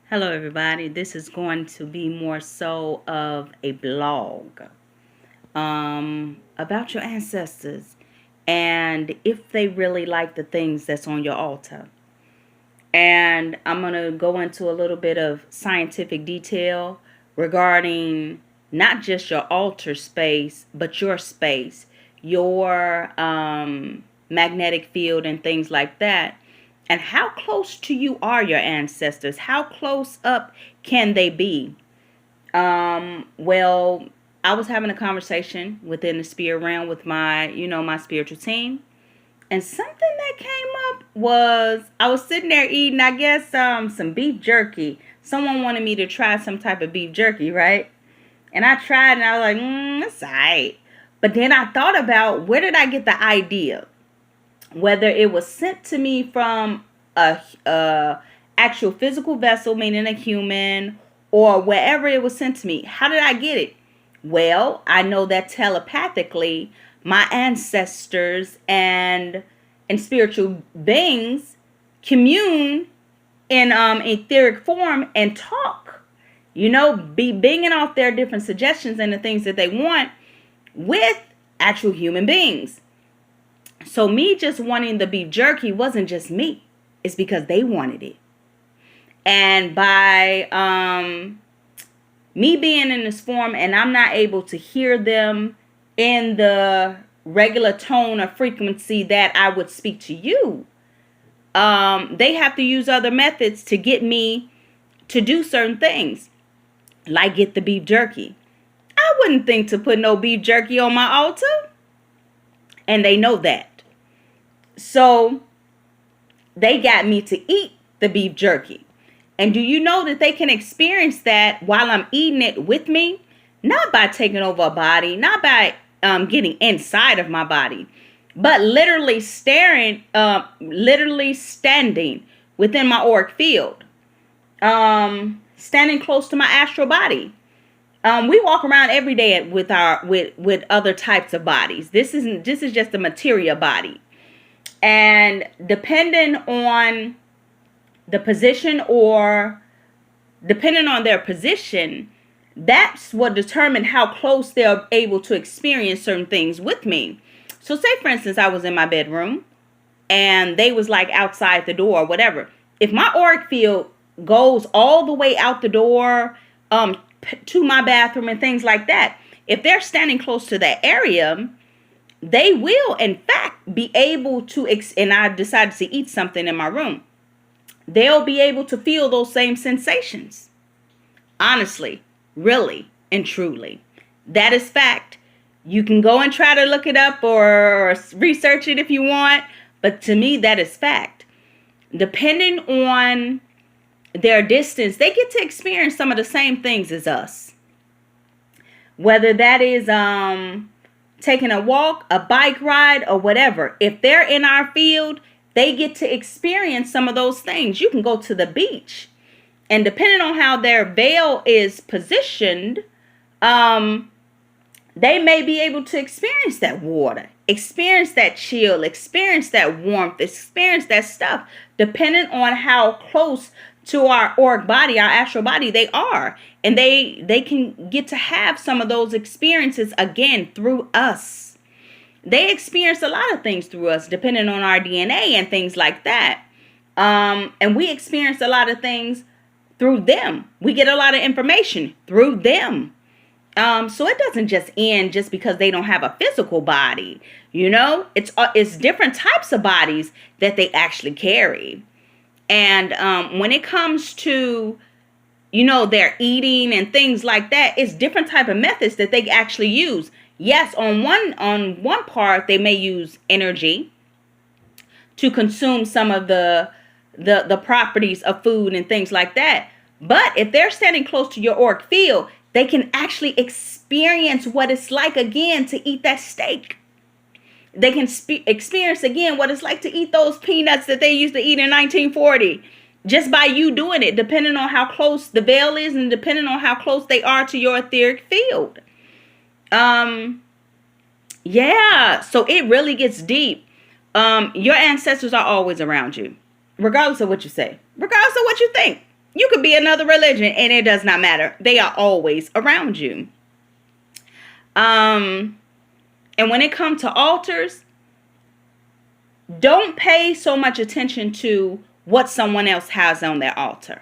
Hello, everybody. This is going to be more so of a blog about your ancestors and if they really like the things that's on your altar. And I'm going to go into a little bit of scientific detail regarding not just your altar space, but your space, your magnetic field, and things like that. And how close to you are your ancestors? How close up can they be? Well, I was having a conversation within the spirit realm with my spiritual team. And something that came up was I was sitting there eating, I guess, some beef jerky. Someone wanted me to try some type of beef jerky, right? And I tried and I was like, it's all right. But then I thought about, where did I get the idea? Whether it was sent to me from a actual physical vessel, meaning a human, or wherever it was sent to me. How did I get it? Well, I know that telepathically, my ancestors and spiritual beings commune in etheric form and talk. Be binging off their different suggestions and the things that they want with actual human beings. So me just wanting the beef jerky wasn't just me. It's because they wanted it. And by me being in this form and I'm not able to hear them in the regular tone or frequency that I would speak to you, they have to use other methods to get me to do certain things, like get the beef jerky. I wouldn't think to put no beef jerky on my altar. And they know that. So they got me to eat the beef jerky. And do you know that they can experience that while I'm eating it with me? Not by taking over a body, not by getting inside of my body, but literally standing within my auric field, standing close to my astral body. We walk around every day with other types of bodies. This is just a materia body. And depending on the position or depending on their position, that's what determined how close they're able to experience certain things with me. So say, for instance, I was in my bedroom and they was like outside the door or whatever. If my auric field goes all the way out the door to my bathroom and things like that, if they're standing close to that area, they will, in fact, be able to, and I decided to eat something in my room, they'll be able to feel those same sensations. Honestly, really, and truly. That is fact. You can go and try to look it up or research it if you want, but to me, that is fact. Depending on their distance, they get to experience some of the same things as us. Whether that is taking a walk, a bike ride, or whatever. If they're in our field, they get to experience some of those things. You can go to the beach, and depending on how their veil is positioned, they may be able to experience that water, experience that chill, experience that warmth, experience that stuff, depending on how close to our auric body, our astral body, they are. And they can get to have some of those experiences again through us. They experience a lot of things through us, depending on our DNA and things like that. And we experience a lot of things through them. We get a lot of information through them. So it doesn't just end just because they don't have a physical body. It's different types of bodies that they actually carry. And when it comes to, their eating and things like that, it's different type of methods that they actually use. Yes, on one part, they may use energy to consume some of the properties of food and things like that. But if they're standing close to your auric field, they can actually experience what it's like again to eat that steak. They can experience again what it's like to eat those peanuts that they used to eat in 1940. Just by you doing it, depending on how close the veil is and depending on how close they are to your etheric field. Yeah, so it really gets deep. Your ancestors are always around you, regardless of what you say, regardless of what you think. You could be another religion, and it does not matter. They are always around you. And when it comes to altars, don't pay so much attention to what someone else has on their altar,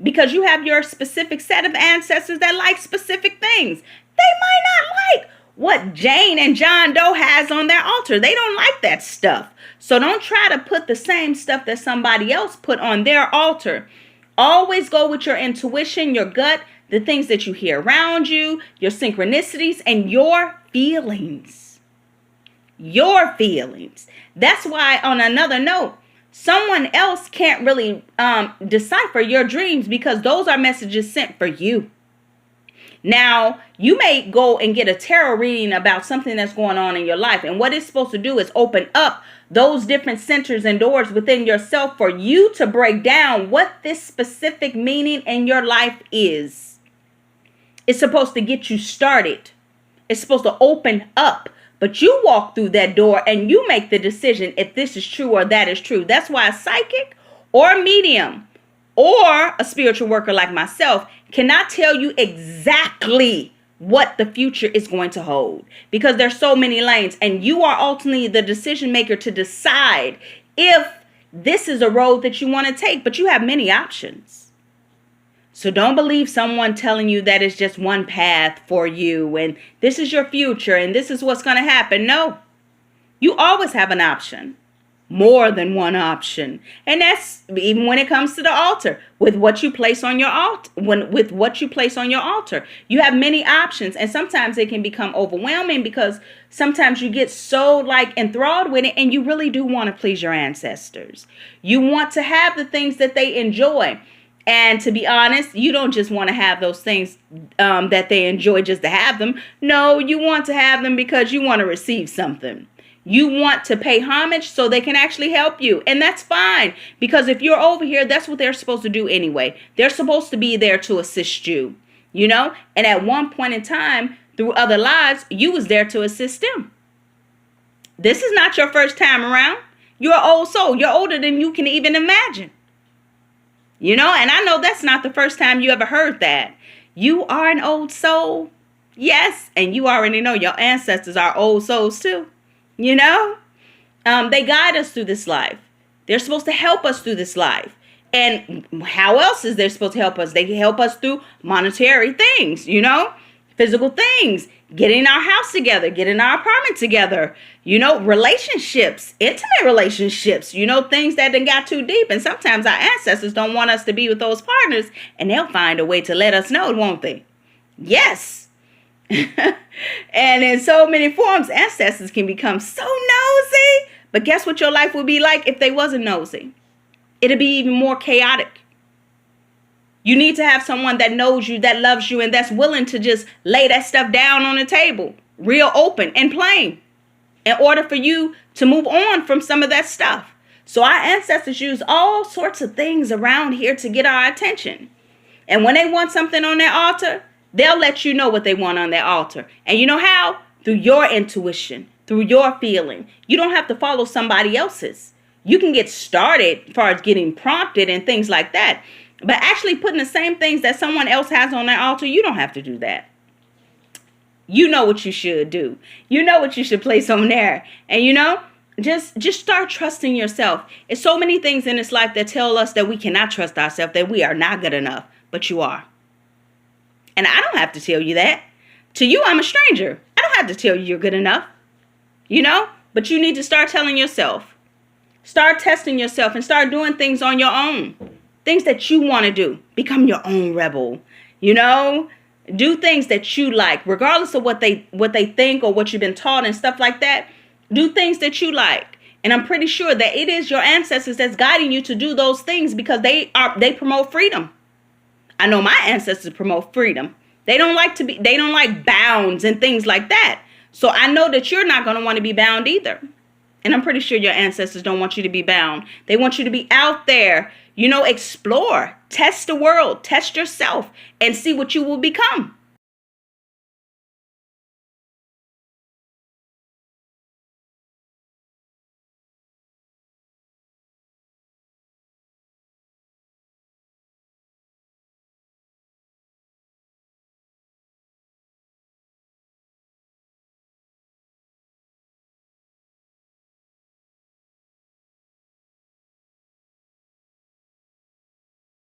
because you have your specific set of ancestors that like specific things. They might not like what Jane and John Doe has on their altar. They don't like that stuff. So don't try to put the same stuff that somebody else put on their altar. Always go with your intuition, your gut, the things that you hear around you, your synchronicities, and your feelings. Your feelings. That's why, on another note, someone else can't really decipher your dreams, because those are messages sent for you. Now, you may go and get a tarot reading about something that's going on in your life. And what it's supposed to do is open up those different centers and doors within yourself for you to break down what this specific meaning in your life is. It's supposed to get you started. It's supposed to open up. But you walk through that door and you make the decision if this is true or that is true. That's why a psychic or a medium or a spiritual worker like myself cannot tell you exactly what the future is going to hold, because there's so many lanes, and you are ultimately the decision maker to decide if this is a road that you want to take. But you have many options. So don't believe someone telling you that it's just one path for you and this is your future and this is what's going to happen. No, you always have an option. More than one option. And that's even when it comes to the altar, with what you place on your altar. With what you place on your altar, you have many options, and sometimes it can become overwhelming because sometimes you get so enthralled with it, and you really do want to please your ancestors. You want to have the things that they enjoy. And to be honest, you don't just want to have those things that they enjoy just to have them. No, you want to have them because you want to receive something. You want to pay homage so they can actually help you. And that's fine, because if you're over here, that's what they're supposed to do anyway. They're supposed to be there to assist you, And at one point in time, through other lives, you was there to assist them. This is not your first time around. You're an old soul. You're older than you can even imagine. And I know that's not the first time you ever heard that. You are an old soul. Yes. And you already know your ancestors are old souls too. They guide us through this life. They're supposed to help us through this life. And how else is they supposed to help us? They help us through monetary things, physical things, getting our house together, getting our apartment together, relationships, intimate relationships, things that done got too deep. And sometimes our ancestors don't want us to be with those partners, and they'll find a way to let us know, won't they? Yes. And in so many forms, ancestors can become so nosy. But guess what your life would be like if they wasn't nosy? It'd be even more chaotic. You need to have someone that knows you, that loves you, and that's willing to just lay that stuff down on the table, real open and plain, in order for you to move on from some of that stuff. So our ancestors use all sorts of things around here to get our attention. And when they want something on their altar, they'll let you know what they want on their altar. And you know how? Through your intuition, through your feeling. You don't have to follow somebody else's. You can get started as far as getting prompted and things like that. But actually putting the same things that someone else has on their altar, you don't have to do that. You know what you should do. You know what you should place on there. And just start trusting yourself. It's so many things in this life that tell us that we cannot trust ourselves, that we are not good enough. But you are. And I don't have to tell you that. To you, I'm a stranger. I don't have to tell you you're good enough. But you need to start telling yourself. Start testing yourself and start doing things on your own. Things that you want to do. Become your own rebel. Do things that you like, regardless of what they think or what you've been taught and stuff like that. Do things that you like. And I'm pretty sure that it is your ancestors that's guiding you to do those things, because they promote freedom. I know my ancestors promote freedom. They don't like bounds and things like that. So I know that you're not going to want to be bound either. And I'm pretty sure your ancestors don't want you to be bound. They want you to be out there, explore, test the world, test yourself, and see what you will become.